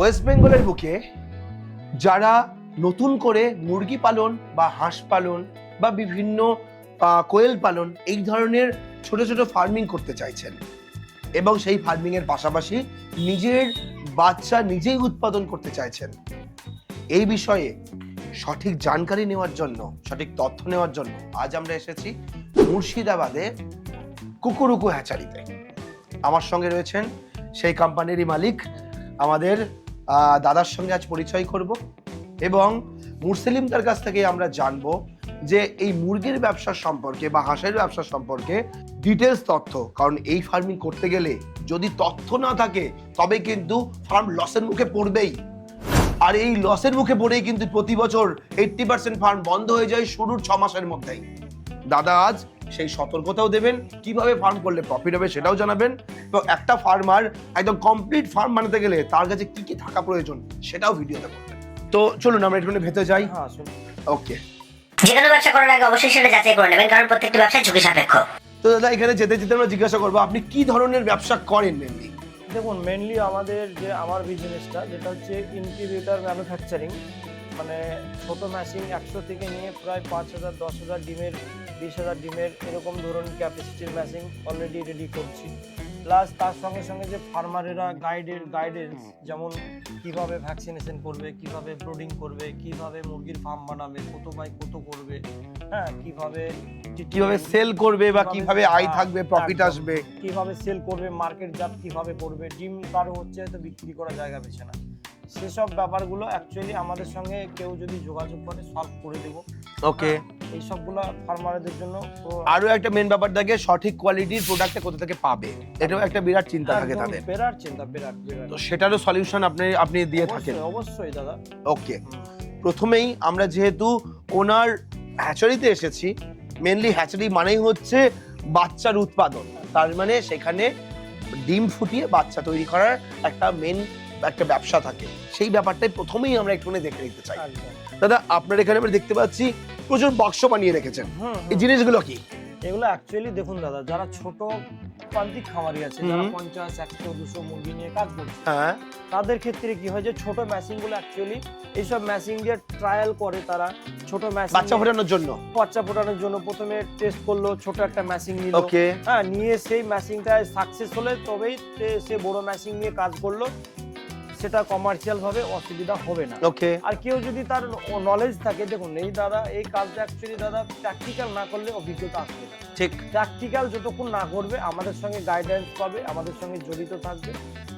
West বেঙ্গলের বুকে যারা নতুন করে মুরগি পালন বা হাঁস পালন বা বিভিন্ন কোয়েল পালন এই ধরনের ছোট ছোট ফার্মিং করতে চাইছেন এবং সেই ফার্মিং এর পাশাপাশি নিজের বাচ্চা নিজেই উৎপাদন করতে চাইছেন, এই বিষয়ে সঠিক জানকারি নেওয়ার জন্য, সঠিক তথ্য নেওয়ার জন্য আজ আমরা এসেছি মুর্শিদাবাদে কুকুরুকু হ্যাচারিতে। আমার সঙ্গে রয়েছেন সেই কোম্পানিরই মালিক, আমাদের দাদার সঙ্গে আজ পরিচয় করব এবং মুরসেলিম তার কাছ থেকে আমরা জানবো যে এই মুরগির ব্যবসা সম্পর্কে বা হাঁসের ব্যবসা সম্পর্কে ডিটেলস তথ্য। কারণ এই ফার্মিং করতে গেলে যদি তথ্য না থাকে তবে কিন্তু ফার্ম লসের মুখে পড়বেই, আর এই লসের মুখে পড়েই কিন্তু প্রতি বছর 80% ফার্ম বন্ধ হয়ে যায় শুরুর 6 মাসের মধ্যেই। দাদা আজ সেই সতর্কতাও দেবেন, কিভাবে ফার্ম করলে প্রফিট হবে সেটাও জানাবেন, তো একটা ফার্মার একদম কমপ্লিট ফার্ম বানাতে গেলে তার কাছে কি কি থাকা প্রয়োজন সেটাও ভিডিওতে বলবেন। তো চলুন আমরা একটু ভেতরে যাই। ওকে, যে কোনো ব্যবসা করার আগে অবশ্যই সেটা যাচাই করে নেবেন, কারণ প্রত্যেকটি ব্যবসা ঝুঁকি সাপেক্ষ। তো দাদা এখানে যেতে যেতে আমরা জিজ্ঞাসা করবো আপনি কি ধরনের ব্যবসা করেন মেনলি? দেখুন, মেনলি আমার বিজনেসটা যেটা হচ্ছে ইনকিউবেটর ম্যানুফ্যাকচারিং, মানে ছোট মেশিন 100 থেকে নিয়ে প্রায় 5,000 10,000 ডিমের 20,000 ডিমের এরকম ধরুন ক্যাপাসিটির মেশিন অলরেডি রেডি করছি। প্লাস তার সঙ্গে সঙ্গে যে ফার্মারেরা গাইডেন্স, যেমন কিভাবে ভ্যাকসিনেশন করবে, কিভাবে ব্রোডিং করবে, কিভাবে মুরগির ফার্ম বানাবে, কত বাই কত করবে, হ্যাঁ কিভাবে সেল করবে বা কিভাবে আয় থাকবে, প্রফিট আসবে, কিভাবে সেল করবে, মার্কেট জাত কিভাবে করবে, ডিম কারো হচ্ছে তো বিক্রি করার জায়গা পেছে না, সেসব ব্যাপারগুলো অ্যাকচুয়ালি আমাদের সঙ্গে কেউ যদি যোগাযোগ করে সলভ করে দেবো। ওকে, এই সবগুলো ফার্মারদের জন্য। আরো একটা মেন ব্যাপার থাকে সঠিক কোয়ালিটির প্রোডাক্টটা কোথা থেকে পাবে, এটাও একটা বিরাট চিন্তা থাকে তাদের। বিরাট চিন্তা, বিরাট। তো সেটারও সলিউশন আপনি দিয়ে থাকেন? অবশ্যই দাদা। ওকে, প্রথমেই আমরা যেহেতু ওনার হ্যাচারিতে এসেছি, মেনলি হ্যাচারি মানেই হচ্ছে বাচ্চার উৎপাদন, তার মানে সেখানে ডিম ফুটিয়ে বাচ্চা তৈরি করার একটা একটা ব্যবসা থাকে, সেই ব্যাপারটাই প্রথমেই আমরা একটু দেখে নিতে চাই। দাদা আপনার এখানে আমরা দেখতে পাচ্ছি প্রচুর বাক্স বানিয়ে রেখেছেন, এই জিনিসগুলো কি? এগুলো অ্যাকচুয়ালি দেখুন দাদা, যারা ছোট প্রান্তিক খামারি আছে, যারা 50, 100, 200 মুরগি নিয়ে কাজ করছে, হ্যাঁ তাদের ক্ষেত্রে কি হয় যে ছোট মেশিন গুলো অ্যাকচুয়ালি এইসব মেশিন দিয়ে ট্রায়াল করে, তারা ছোট মেশিন বাচ্চা ফোটানোর জন্য প্রথমে টেস্ট করলো, ছোট একটা মেশিন নিল, ওকে, হ্যাঁ নিয়ে সেই মেশিনটা সাকসেস হলে তবেই সে বড় মেশিন নিয়ে কাজ করলো, সেটা কমার্শিয়াল ভাবে অসুবিধা হবে না। ওকে, আর কেউ যদি তার নলেজ থাকে, দেখুন এই দাদা এই কাজটা অ্যাকচুয়ালি দাদা প্র্যাকটিক্যাল না করলে অভিজ্ঞতা আসবে না। ঠিক, প্র্যাকটিক্যাল যতক্ষণ না করবে, আমাদের সঙ্গে গাইডেন্স পাবে, আমাদের সঙ্গে জড়িত থাকবে,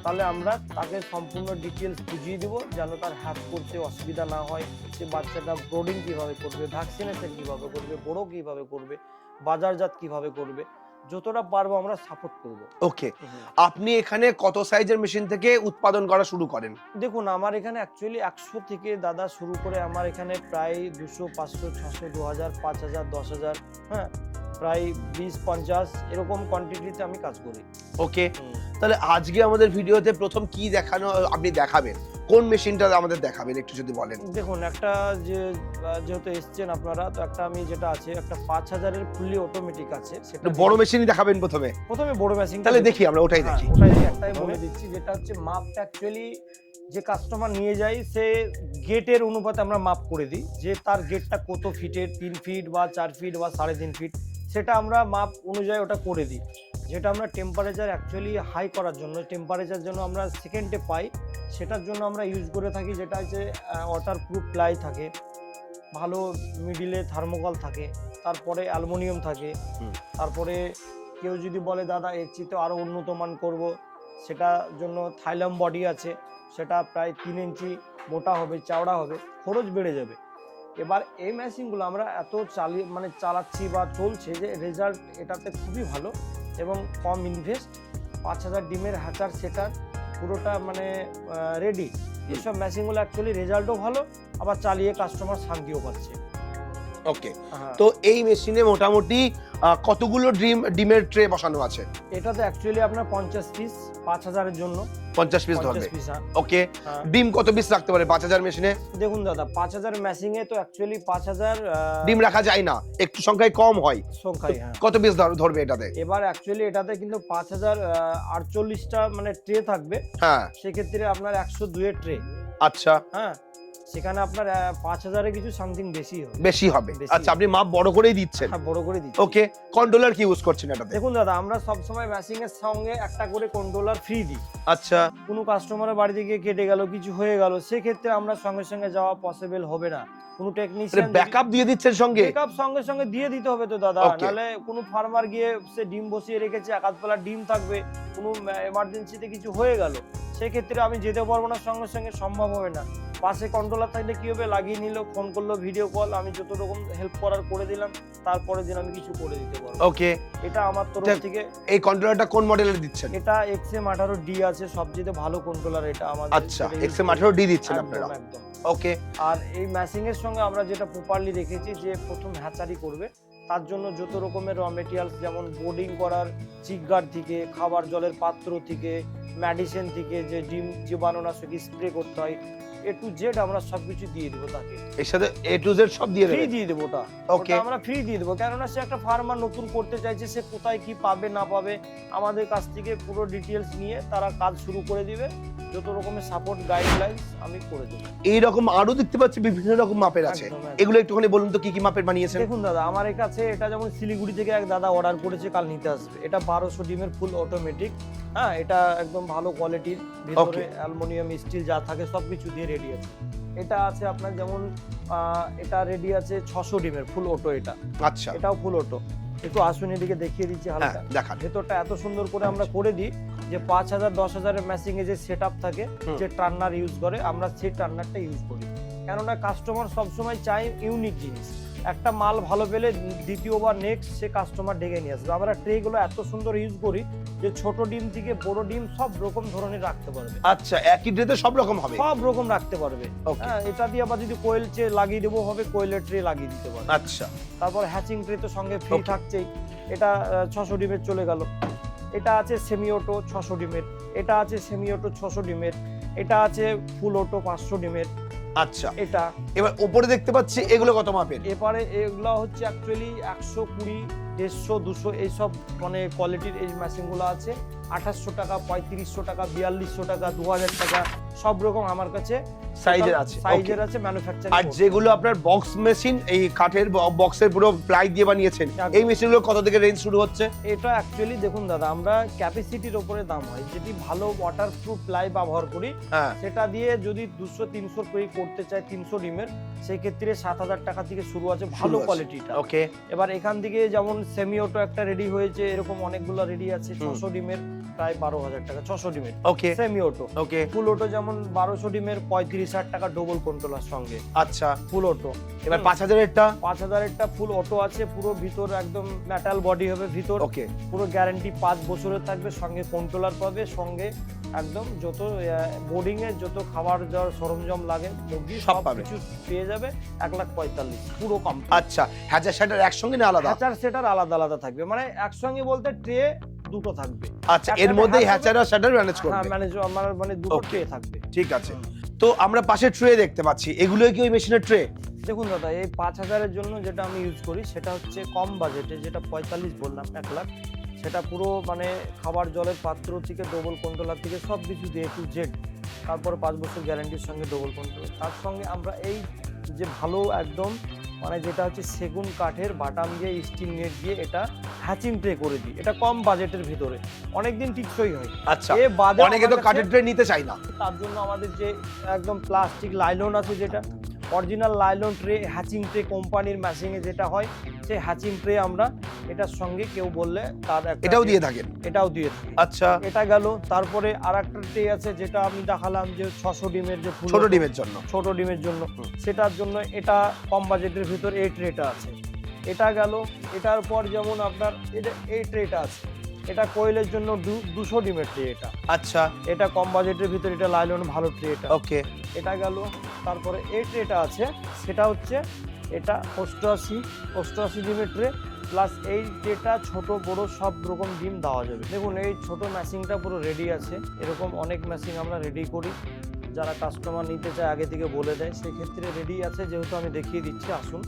তাহলে আমরা তাকে সম্পূর্ণ ডিটেলস বুঝিয়ে দেবো, যেন তার হ্যাপ করতে অসুবিধা না হয়, সে বাচ্চাটা ব্রোডিং কিভাবে করবে, ভ্যাকসিনেশন কিভাবে করবে, বড় কিভাবে করবে, বাজারজাত কিভাবে করবে, যতটা পারবো আমরা সাপোর্ট করব। ওকে, আপনি এখানে কত সাইজের মেশিন থেকে উৎপাদন করা শুরু করেন? দেখুন, আমার এখানে অ্যাকচুয়ালি 100 থেকে দাদা শুরু করে আমার এখানে প্রায় 200, 500, 600, 2000, 5000, 10,000, হ্যাঁ প্রায় 20-50 এরকম কোয়ান্টিটিতে আমি কাজ করি। ওকে, তাহলে আজকে আমাদের ভিডিওতে প্রথম কি আপনি দেখাবেন, কোন মেশিনটা আমাদের দেখাবেন একটু যদি বলেন? দেখুন, একটা যেহেতু এসছেন আপনারা, তো একটা আমি যেটা আছে একটা 5000 এর ফুললি অটোমেটিক আছে, সেটা বড় মেশিনই দেখাবেন প্রথমে বড় মেশিন। তাহলে দেখি আমরা ওটাই দেখি। একটাই বলে দিচ্ছি, যেটা হচ্ছে মাপটা অ্যাকচুয়ালি যে কাস্টমার নিয়ে যায়, সে গেটের অনুপাতে আমরা মাপ করে দিই, যে তার গেটটা কত ফিটের, 3 ফিট বা 4 ফিট বা 3.5 ফিট, সেটা আমরা মাপ অনুযায়ী ওটা করে দিই। যেটা আমরা টেম্পারেচার অ্যাকচুয়ালি হাই করার জন্য, টেম্পারেচার জন্য আমরা সেকেন্ডে পাই, সেটার জন্য আমরা ইউজ করে থাকি, যেটা হচ্ছে ওয়াটার প্রুফ প্লাই থাকে, ভালো মিডিলে থার্মোকল থাকে, তারপরে অ্যালুমিনিয়াম থাকে, তারপরে কেউ যদি বলে দাদা এর চেয়ে আরও উন্নত মান করবো, সেটার জন্য থাইলাম বডি আছে, সেটা প্রায় 3 ইঞ্চি মোটা হবে, চওড়া হবে, খরচ বেড়ে যাবে। এবার এই মেশিনগুলো আমরা এত চালাচ্ছি বা চলছে যে রেজাল্ট এটাতে খুবই ভালো এবং কম ইনভেস্ট, 5000 ডিমের হ্যাচার সেটার পুরোটা রেডি। এইসব মেশিনগুলো অ্যাকচুয়ালি রেজাল্টও ভালো, আবার চালিয়ে কাস্টমার শান্তিও পাচ্ছে। ওকে, হ্যাঁ। তো এই মেশিনে মোটামুটি কতগুলো ডিমের ট্রে বসানো আছে? এটাতে অ্যাকচুয়ালি আপনার 50 পিস 5000 এর জন্য 50 পিস ধরবে। 50 পিস। ওকে, হ্যাঁ। ডিম কত পিস রাখতে পারে 5000 মেশিনে? দেখুন দাদা 5000 ম্যাচিং এ তো অ্যাকচুয়ালি 5000 ডিম রাখা যায় না, একটু সংখ্যায় কম হয়। সংখ্যায়। হ্যাঁ, কত পিস ধরবে এটাতে? এবার অ্যাকচুয়ালি এটাতে কিন্তু 5048টা মানে ট্রে থাকবে। হ্যাঁ, সেক্ষেত্রে আপনার 102 এর ট্রে। আচ্ছা, হ্যাঁ, সেখানে আপনার 5000 এ কিছু সামথিং বেশি হবে। বেশি হবে। বেশি আচ্ছা, আপনি মাপ বড় করেই দিচ্ছেন। হ্যাঁ, বড় করে দিচ্ছি। ওকে, কন্ট্রোলার কি ইউজ করছেন এটাতে? দেখুন দাদা আমরা সব সময় ম্যাচিং এর সঙ্গে একটা করে কন্ট্রোলার ফ্রি দিই। আচ্ছা, কোনো কাস্টমারের বাড়িতে গিয়ে কেটে গেল, কিছু হয়ে গেল, সেক্ষেত্রে আমরা সঙ্গে সঙ্গে যাওয়া পসিবল হবে না। কোনো টেকনিশিয়ান ব্যাকআপ দিয়ে দিচ্ছেন সঙ্গে? ব্যাকআপ সঙ্গে সঙ্গে দিয়ে দিতে হবে তো দাদা, Okay. নাহলে কোনো ফার্মার গিয়ে সে ডিম বসিয়ে রেখেছে, এক আধ পালা ডিম থাকবে, কোনো এমার্জেন্সিতে কিছু হয়ে গেল, সেক্ষেত্রে আমি যেতে পারবো না, সঙ্গে সঙ্গে সম্ভব হবে না। পাশে কন্ট্রোলার থাকলে কি হবে, লাগিয়ে নিল, ফোন করলো, ভিডিও কল, আমি যত রকম হেল্প করার করে দিলাম, তারপরে দিন আমি কিছু করে দিতে পারবো। ওকে, এটা আমার তরফ থেকে। এই কন্ট্রোলারটা কোন মডেলের দিচ্ছেন? এটা XM18D আছে, সবচেয়ে ভালো কন্ট্রোলার এটা আমাদের। আচ্ছা, XM18D দিচ্ছেন একদম, আপনারা? একদম। ওকে, আর এই ম্যাচিং এর সঙ্গে আমরা যেটা প্রপারলি রেখেছি, যে প্রথম হ্যাচারি করবে তার জন্য যত রকমের র মেটেরিয়ালস, যেমন বোর্ডিং করার চিকগার থেকে, খাবার জলের পাত্র থেকে, মেডিসিন থেকে, যে ডিম জীবাণুনাশক স্প্রে করতে হয়, A to Z আমরা সবকিছু দিয়ে দেবো তাকে। এর সাথে A to Z সব দিয়ে ফ্রি দেবেন? দিয়ে দেবো ওটা। Okay. ওটা আমরা ফ্রি দিয়ে দেবো, কেননা সে একটা ফার্মার নতুন করতে চাইছে, সে কোথায় কি পাবে না পাবে, আমাদের কাছ থেকে পুরো ডিটেলস নিয়ে তারা কাজ শুরু করে দিবে। যত রকমের সাপোর্ট গাইডলাইন্স আমি করে দেবো। এইরকম আরো দেখতে পাচ্ছি বিভিন্ন রকম মাপের আছে, একদম, একদম। এগুলো একটুখানি বলুন তো কি কি মাপের বানিয়েছেন? দেখুন দাদা আমার কাছে এটা যেমন শিলিগুড়ি থেকে এক দাদা অর্ডার করেছে, কাল নিতে আসবে। এটা 1200 ডিমের ফুল অটোমেটিক। হ্যাঁ, এটা একদম ভালো কোয়ালিটির, ভিতরে Okay. অ্যালুমিনিয়াম স্টিল যা থাকে সবকিছু দিয়ে রেডি আছে। এটা আছে আপনার যেমন এটা রেডি আছে 600 ডিমের ফুল অটো। এটা আচ্ছা, এটাও ফুল অটো। একটু আসুন এদিকে দেখিয়ে দিচ্ছি হ্যাঁ হালকা। দেখান। ভেতরটা এত সুন্দর করে আমরা করে দিই যে 5000 10000 এর ম্যাচিং এ যে সেটআপ থাকে, যে টার্নার ইউজ করে, আমরা সেই টার্নারটা ইউজ করি। কেননা কাস্টমার সবসময় চাই ইউনিক জিনিস। একটা মাল ভালো পেলে দ্বিতীয়বার নেক্সট সে কাস্টমার ডেকে নিয়ে আসবে। আমরা ট্রে গুলো এত সুন্দর ইউজ করি যে ছোট ডিম থেকে বড় ডিম সব রকম ধরনের রাখতে পারবে। আচ্ছা, একই ট্রেতে সব রকম হবে? সব রকম রাখতে পারবে। Okay. হ্যাঁ, এটা দিয়ে আবার যদি কোয়েল ট্রে লাগিয়ে দেবো হবে, কোয়েলের ট্রে লাগিয়ে দিতে পারবে। আচ্ছা, তারপর হ্যাচিং ট্রে তো সঙ্গে ফ্রি Okay. থাকছেই। এটা 600 ডিমের চলে গেল। এটা আছে সেমি অটো 600 ডিমের। এটা আছে সেমি অটো 600 ডিমের। এটা আছে ফুল অটো 500 ডিমের। আচ্ছা, এটা এবার উপরে দেখতে পাচ্ছি এগুলো কত মাপের? এবারে এগুলো হচ্ছে অ্যাকচুয়ালি 120 150 200 এইসব মানে কোয়ালিটির এই মেশিনগুলো আছে। 2800 টাকা, 3500 টাকা, 4200 টাকা, 2000 টাকা, সব রকম আমার কাছে সাইজের আছে? সাইজের Okay. আছে, ম্যানুফ্যাকচারিং। আর যেগুলো আপনার বক্স মেশিন, এই কাঠের বক্সের পুরো প্লাই দিয়ে বানিয়েছেন, একদম। এই মেশিনগুলো কত থেকে রেঞ্জ শুরু হচ্ছে? এটা অ্যাকচুয়ালি দেখুন দাদা আমরা ক্যাপাসিটির উপরে দাম হয়। যদি ভালো ওয়াটারপ্রুফ প্লাই ব্যবহার করি, হ্যাঁ, সেটা দিয়ে যদি 200-300 করে করতে চাই 300 ডিমের, সেই ক্ষেত্রে 7000 টাকা থেকে শুরু আছে ভালো শুরু আছে। কোয়ালিটিটা। ওকে, এবার এখান থেকে যেমন সেমি অটো একটা রেডি হয়েছে, এরকম অনেকগুলো রেডি আছে 600 ডিমের, প্রায় 12000 টাকা 600 ডিমের ওকে, সেমি অটো। ওকে, ফুল অটো যেমন 1200 ডিমের 35000 টাকা ডবল কন্ট্রোলার সঙ্গে আচ্ছা। ফুল অটো। এবার 5000 এরটা? 5000 এরটা ফুল অটো আছে, পুরো ভিতর একদম মেটাল বডি হবে ভিতর। ওকে, পুরো গ্যারান্টি 5 বছরের থাকবে, সঙ্গে কন্ট্রোলার পাবে, সঙ্গে একদম যত বোর্ডিং এর যত খাবার যাওয়ার সরঞ্জাম লাগে মুরগি সব সব পাবে। কিছু পেয়ে যাবে 1,45,000 পুরো কমপ্লিট। আচ্ছা, হ্যাজার শাটার একসঙ্গে না আলাদা? হ্যাচার সেটার আলাদা আলাদা থাকবে, মানে একসঙ্গে বলতে ট্রে দুটো থাকবে। আচ্ছা, এর একটাতে মধ্যেই হ্যাচার হ্যাচার আর শাটার ম্যানেজ হ্যাঁ, করবে? ম্যানেজ আমার মানে দুটো Okay. ট্রে থাকবে। ঠিক আছে। তো আমরা পাশে ট্রে দেখতে পাচ্ছি, এগুলো কি ওই মেশিনের ট্রে? দেখুন দাদা এই 5000 এর জন্য যেটা আমি ইউজ করি সেটা হচ্ছে কম বাজেটে, যেটা 45 বললাম 1 লাখ, সেটা পুরো মানে খাবার জলের পাত্র থেকে ডবল কন্ট্রোলার থেকে সব কিছু দিয়ে A to Z, তারপরে 5 বছর গ্যারান্টির সঙ্গে ডবল কন্ট্রোল। তার সঙ্গে আমরা এই যে ভালো একদম মানে যেটা হচ্ছে সেগুন কাঠের বাটাম দিয়ে স্টিল নেট দিয়ে এটা হ্যাচিং ট্রে করে দিই। এটা কম বাজেটের ভিতরে অনেকদিন টিকসই হয়। আচ্ছা, এ বাদে অনেকে তো আমার কাঠের কাছে- ট্রে নিতে চায় না। তার জন্য আমাদের যে একদম প্লাস্টিক লাইলন আছে, যেটা original nylon tray, hatching tray কোম্পানির মেশিনে যেটা হয়, সেই হ্যাচিং ট্রে আমরা এটার সঙ্গে কেউ বললে তার একটা এটাও দিয়ে থাকেন? এটাও দিয়ে থাকি। আচ্ছা, এটা গেল। তারপরে আরেকটা ট্রে আছে যেটা আমি দেখালাম যে 600 ডিমের যে ফুল ছোট ডিমের জন্য? ছোট ডিমের জন্য, সেটার জন্য এটা কম বাজেটের ভিতর এই ট্রেটা আছে। এটা গেল। এটার পর যেমন আপনার এই ট্রেটা আছে, এটা কোয়েলের জন্য 200 ডিমের ট্রে। এটা আচ্ছা, এটা কম বাজেটের ভিতর, এটা লাইলন ভালো ট্রে এটা। ওকে, এটা গেল। তারপরে এই ট্রেটা আছে, সেটা হচ্ছে এটা 88 ডিমের ট্রে, প্লাস এই ট্রেটা ছোট বড় সব রকম ডিম দেওয়া যাবে। দেখুন এই ছোট ম্যাশিংটা পুরো রেডি আছে, এরকম অনেক ম্যাশিং আমরা রেডি করি, যারা কাস্টমার নিতে চায় আগে থেকে বলে দেয়, সেক্ষেত্রে রেডি আছে। যেহেতু আমি দেখিয়ে দিচ্ছি, আসুন।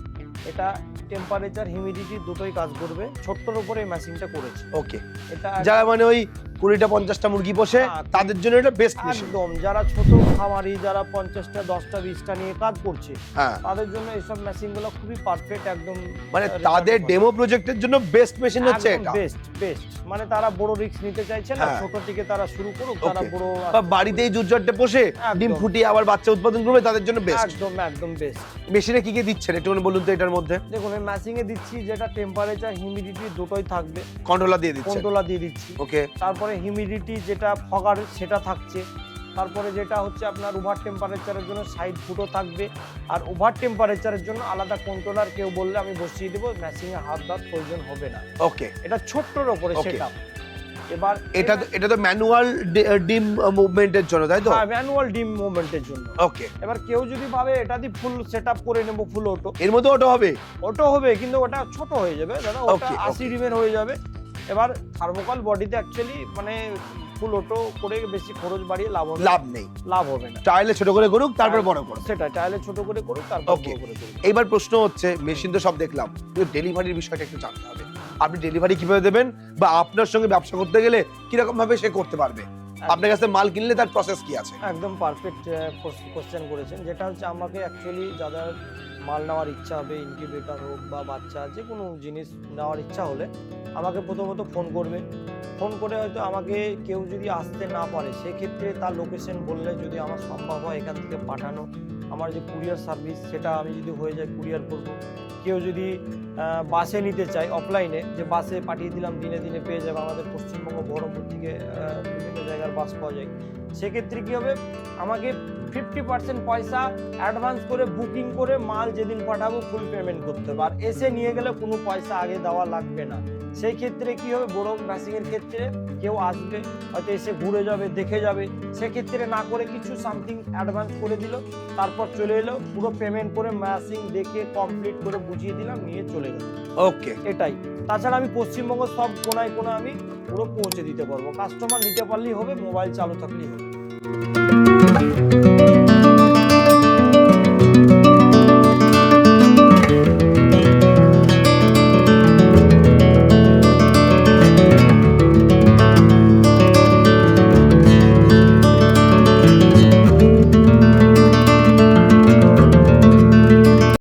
এটা টেম্পারেচার হিউমিডিটি দুটোই কাজ করবে, ছোট্টর উপরে এই ম্যাশিংটা করেছে। ওকে, এটা যারা মানে ওই 20টা 50টা মুরগি পোষে হ্যাঁ, তাদের জন্য এটা বেস্ট মেশিন। একদম, যারা ছোট খামারি, যারা 50টা 10টা 20টা নিয়ে কাজ করছে, হ্যাঁ, তাদের জন্য এইসব মেশিন গুলো খুবই পারফেক্ট, একদম মানে তাদের ডেমো প্রজেক্টের জন্য বেস্ট মেশিন হচ্ছে এটা। বেস্ট, মানে তারা বড় রিস্ক নিতে চাইছে না, হ্যাঁ। ছোট থেকে তারা শুরু করুক, তারা Okay. বড় বা বাড়িতেই জুটজটে পোষে একদম। ডিম ফুটিয়ে আবার বাচ্চা উৎপাদন করবে, তাদের জন্য বেস্ট। একদম বেস্ট। মেশিনে কি কি দিচ্ছেন একটু বলুন তো এটার মধ্যে? দেখুন এই ম্যাশিং এ দিচ্ছি যেটা টেম্পারেচার হিউমিডিটি দুটোই থাকবে, কন্ট্রোলার দিয়ে দিচ্ছেন। কন্ট্রোলার দিয়ে দিচ্ছি। ওকে, তারপরে হিউমিডিটি যেটা ফগার সেটা থাকছে, তারপরে যেটা হচ্ছে আপনার ওভার টেম্পারেচারের জন্য সাইড ফুটো থাকবে, আর ওভার টেম্পারেচারের জন্য আলাদা কন্ট্রোলার কেউ বললে আমি বসিয়ে দেবো, মেশিং এ হাত দেওয়ার প্রয়োজন হবে না। ওকে, এটা ছোট্টর উপরে Okay. সেটআপ। এবার এটা তো ম্যানুয়াল ডিম মুভমেন্টের জন্য, তাই তো? ম্যানুয়াল ডিম মুভমেন্টের জন্য। ওকে, এবার কেউ যদি ভাবে এটা দিয়ে ফুল সেটআপ করে নেব, ফুল এর মধ্যে ওটা হবে? অটো হবে, কিন্তু ওটা ছোট হয়ে যাবে দাদা, ওটা Okay, 80 ডিমের হয়ে যাবে। এবার থার্মোকল বডিতে অ্যাকচুয়ালি মানে ফুল অটো করে বেশি খরচ বাড়িয়ে লাভ নেই, লাভ হবে না। চাইলে ছোট করে করুক তারপর বড় করুক। সেটা চাইলে ছোট করে করুক, তারপর Okay. বড় করে করুক। এইবার প্রশ্ন হচ্ছে, মেশিন তো সব দেখলাম, কিন্তু ডেলিভারির বিষয়টা একটু জানতে হবে। আপনি ডেলিভারি কিভাবে দেবেন, বা আপনার সঙ্গে ব্যবসা করতে গেলে কিরকম ভাবে সে করতে পারবে? আপনার কাছে মাল কিনলে তার প্রসেস কি আছে? একদম পারফেক্ট কোশ্চেন করেছেন। যেটা হচ্ছে আমাকে অ্যাকচুয়ালি যাদের মাল নেওয়ার ইচ্ছা হবে, ইনকিউবেটর হোক বা বাচ্চা যে কোনো জিনিস নেওয়ার ইচ্ছা হলে আমাকে প্রথমত ফোন করবে। ফোন করে হয়তো আমাকে কেউ যদি আসতে না পারে, সেক্ষেত্রে তার লোকেশন বললে যদি আমার সম্ভব হয় এখান থেকে পাঠানো, আমার যে কুরিয়ার সার্ভিস সেটা আমি যদি হয়ে যায় কুরিয়ার করব। কেউ যদি বাসে নিতে চায় অফলাইনে, যে বাসে পাঠিয়ে দিলাম, দিনে দিনে পেয়ে যাবে, আমাদের পশ্চিমবঙ্গ বহরমপুর থেকে বিভিন্ন জায়গার বাস পাওয়া যায়। সেক্ষেত্রে কী হবে, আমাকে 50% পয়সা অ্যাডভান্স করে বুকিং করে মাল যেদিন পাঠাবো ফুল পেমেন্ট করতে হবে, আর এসে নিয়ে গেলে কোনো পয়সা আগে দেওয়া লাগবে না। সেই ক্ষেত্রে কী হবে, বড় ম্যাশিংয়ের ক্ষেত্রে কেউ আসবে, হয়তো এসে ঘুরে যাবে, দেখে যাবে, সেক্ষেত্রে না করে কিছু সামথিং অ্যাডভান্স করে দিল, তারপর চলে এলো, পুরো পেমেন্ট করে ম্যাশিং দেখে কমপ্লিট করে বুঝিয়ে দিলাম, নিয়ে চলে গেল। ওকে, এটাই। তাছাড়া আমি পশ্চিমবঙ্গ সব কোনায় কোনায় আমি পুরো পৌঁছে দিতে পারবো, কাস্টমার নিতে পারলেই হবে, মোবাইল চালু থাকলেই হবে।